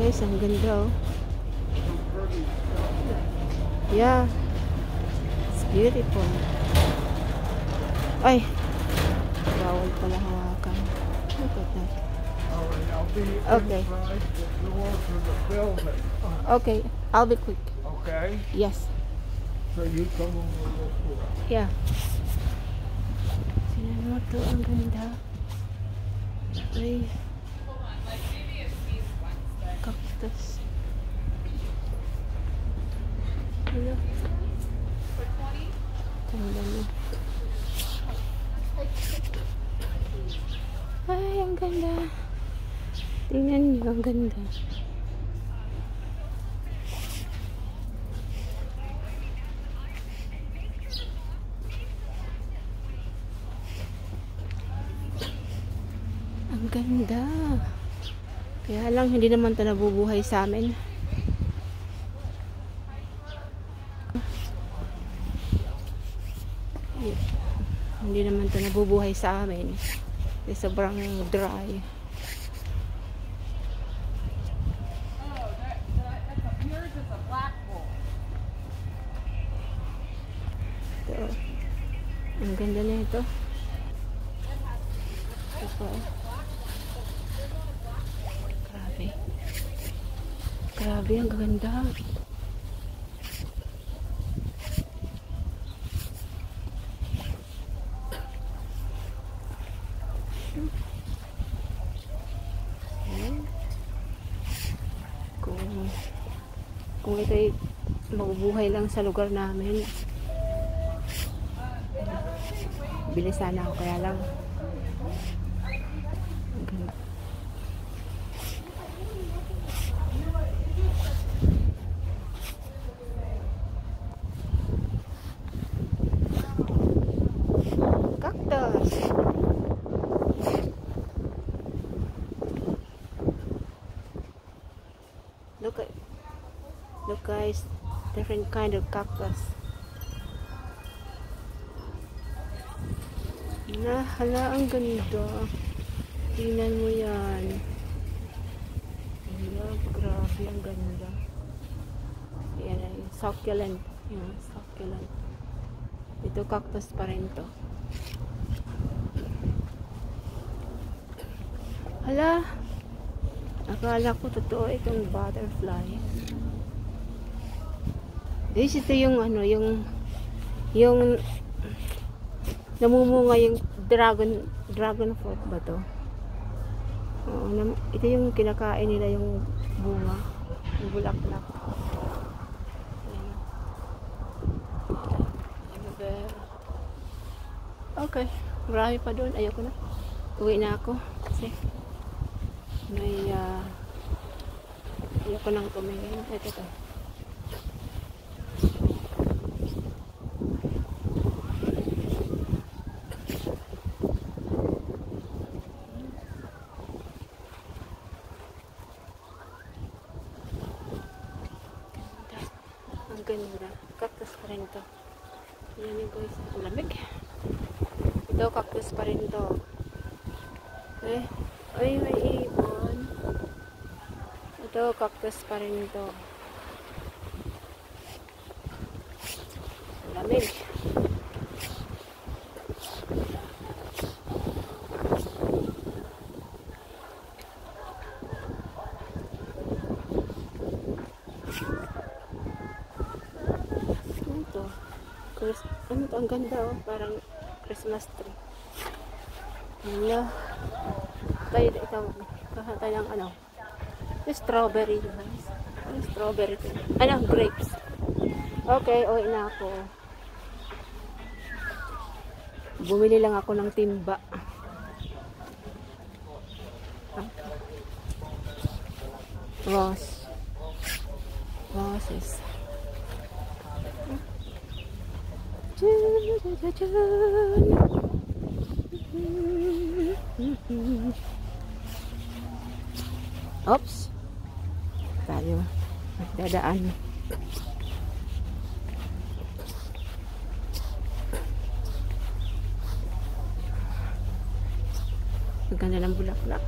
Guys, ang ganda oh. Yeah. It's beautiful. Ay! Bawal pala hawakan. Look at that. Okay. Okay, I'll be quick. Okay. Yes. So you come over real quick. Yeah. Tingnan mo to, ang ganda. Ay. Cactus. Hello. Ganda mo. Ay, ang ganda. Tingnan niyo, ang ganda. Ang ganda. Kaya lang, hindi naman ito nabubuhay sa amin. Hindi naman ito nabubuhay sa amin. Kasi sobrang dry. Ito. Ang ganda na ito. Ito. Grabe. Grabe, ang ganda. Kung ito'y mabubuhay lang sa lugar namin, bilis sana ako, kaya lang cactus. Look guys, different kind of cactus. Hala, ang ganda. Tingnan mo yan. Hala, grabe, ang ganda. Yan ay succulent. Yan, succulent. Ito cactus pa rin to. Hala, akala ko totoo itong butterfly. Ito yung ano, yung namumunga yung dragon fruit ba to? Oo, ito yung kinakain nila, yung bunga, yung bulaklak. Okay, marami pa doon. Ayoko na. Uwi na ako kasi may ayoko nang tumingin. Ito. Ganda. Cactus pa rin ito. Yan yung guys. Lamig. Ito, cactus pa rin ito. Eh. Ay, may ibon. Ito, cactus pa rin ito. Lamig. Ano to, ang ganda oh, parang Christmas tree. Hala. Tayo ito, kahata ng ano, strawberry guys. Strawberry to. Ano, grapes. Okay, uwi na ako. Bumili lang ako ng timba. Roses. Oops. Tayo magdadaan. Ang ganda ng bulaklak.